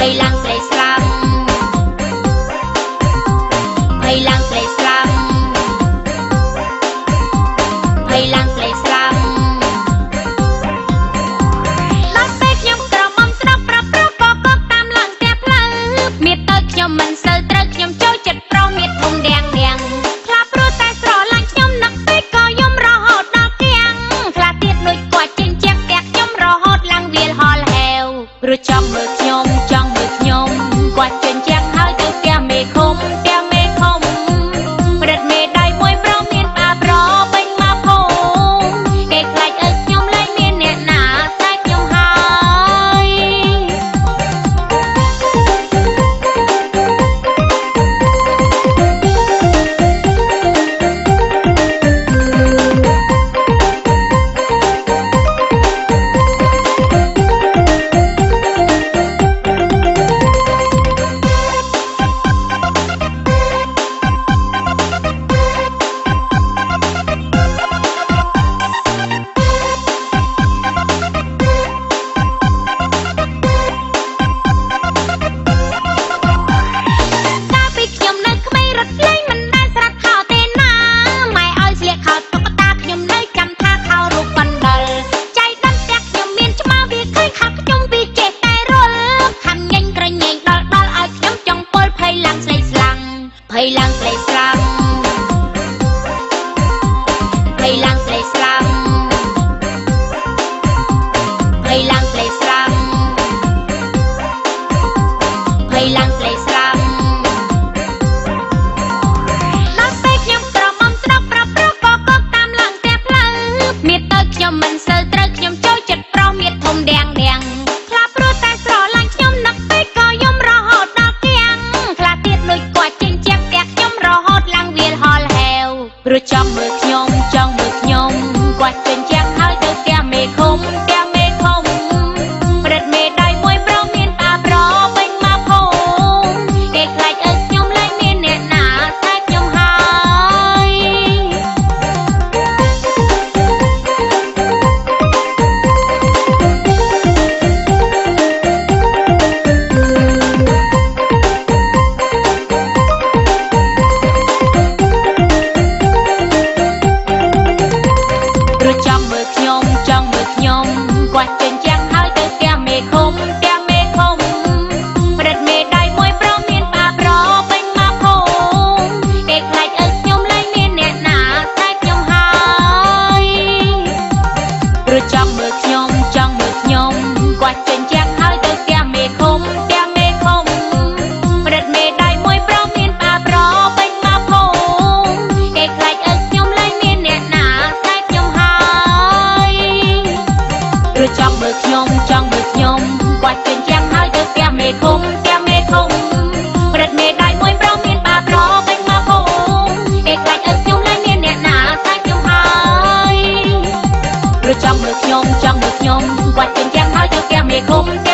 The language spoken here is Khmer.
Hay lang slay slam Hay lang slay slam Hay lang slay slamដល់ពេលខ្ញុំក្រមុំស្រុកប្រាប់ប្រុសក៏កប់តាមឡើងផ្ទះផ្លូវមានទៅខ្ញុំមិនសូវត្រូវខ្ញុំចូលចិត្តប្រុសមានធំដៀងដៀងខ្លះព្រោះតែស្រឡាញ់ខ្ញុំនឹកពេកក៏យំរហូតដល់គៀងខ្លះទៀតដូចគាត់ចេញជាផ្ទះខ្ញុំរហូតឡើងវាលហល់ហែវព្រោះចង់មើលខ្ញុំគាត់ចេញជាហើយទៅផ្ទះមេឃុំផ្ទះមេឃុំព្រឹត្តមេដៃមួយប្រុសមានបាប្រពេញមកភូមិគេខ្លាចឲ្យខ្ញុំលែងមានអ្នកណាតែខ្ញុំហើយHay lang slay slam Hay lang slay slam Hay lang slay slam Hay lang slay slam ដល់ពេលខ្ញុំក្រមុំស្រុកប្រាប់ប្រុសក៏កប់តាមឡើងផ្ទះផ្លូវមានទៅខ្ញុំមិនសូវត្រូវខ្ញុំចូលចិត្តប្រុសមានធំដៀងដៀងខ្លះព្រោះតែស្រឡាញ់ខ្ញុំនឹកពេកក៏យំរហូតដល់គៀងខ្លះទៀតដូចគាត់ចេញជារហូតឡើងវាលហល់ហែវព្រោះចង់មើលខ្ញុំគាត់ចេញជាហើយទៅផ្ទះមេឃុំផ្ទះមេឃុំព្រឹត្តមេដៃមួយប្រុសមានបាប្រពេញមកភូមិគេខ្លាចឲ្យខ្ញុំលែងមានអ្នកណាតែខ្ញុំហើយចង់មើលខ្ញុំគាត់ចេញជាហើយទៅផ្ទះមេឃុំផ្ទះមេឃុំព្រឹត្តមេដៃមួយប្រុសមានបាប្រពេញមកភូមិគេខ្លាចឲ្យខ្ញុំលែងមានអ្នកណាតែខ្ញុំហើយព្រោះចង់មើលខ្ញុំគាត់ចេញជាហើយទៅផ្ទះមេឃុំផ្ទះមេឃុំព្រឹត្តមេដៃមួយប្រុសមានបាប្រពេញមកភូមិគេខ្លាចឲ្យខ្ញុំលែងមានអ្នកណាតែខ្ញុំហើយព្រោះចង់មើលខ្ញុំគាត់ចេញជាហើយទៅផ្ទះមេឃុំផ្ទះមេឃុំព្រឹត្តមេដៃមួយប្រុសមានបាប្រពេញមកភូមិគេខ្លាចឲ្យខ្ញុំលែងមានអ្នកណាតែខ្ញុំហើយព្រោះចង់មើលខ្ញុំគាត់ចេញជាហើយទៅផ្ទះមេឃុំ